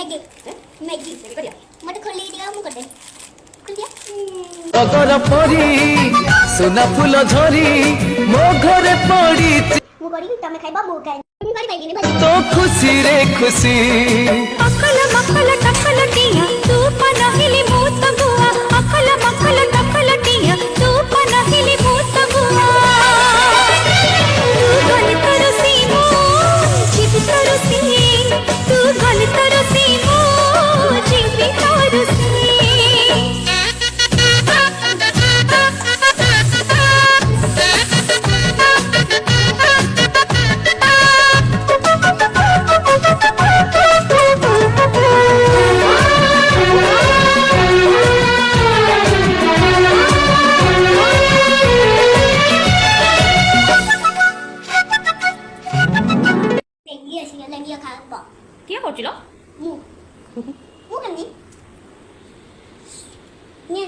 Maggi Maggi मत खोल दिया मुंह कर दे खोल दिया अगर परी सोना फूल झरी मो घरे पड़ी मुंह करी तमे खाइबा मुंह खाइ तुम करी बैगी ने भाजी तो खुशी रे खुशी अकल मकल टकल टिया तू पनहिली भूत गुआ अकल मकल टकल टिया तू पनहिली भूत गुआ तू गल तरसी मो जीव तरसी तू गल तरसी मो जीव तरसी ये सिंह लंगिया खा पा क्या करछिलो मुंह मुंह करनी ये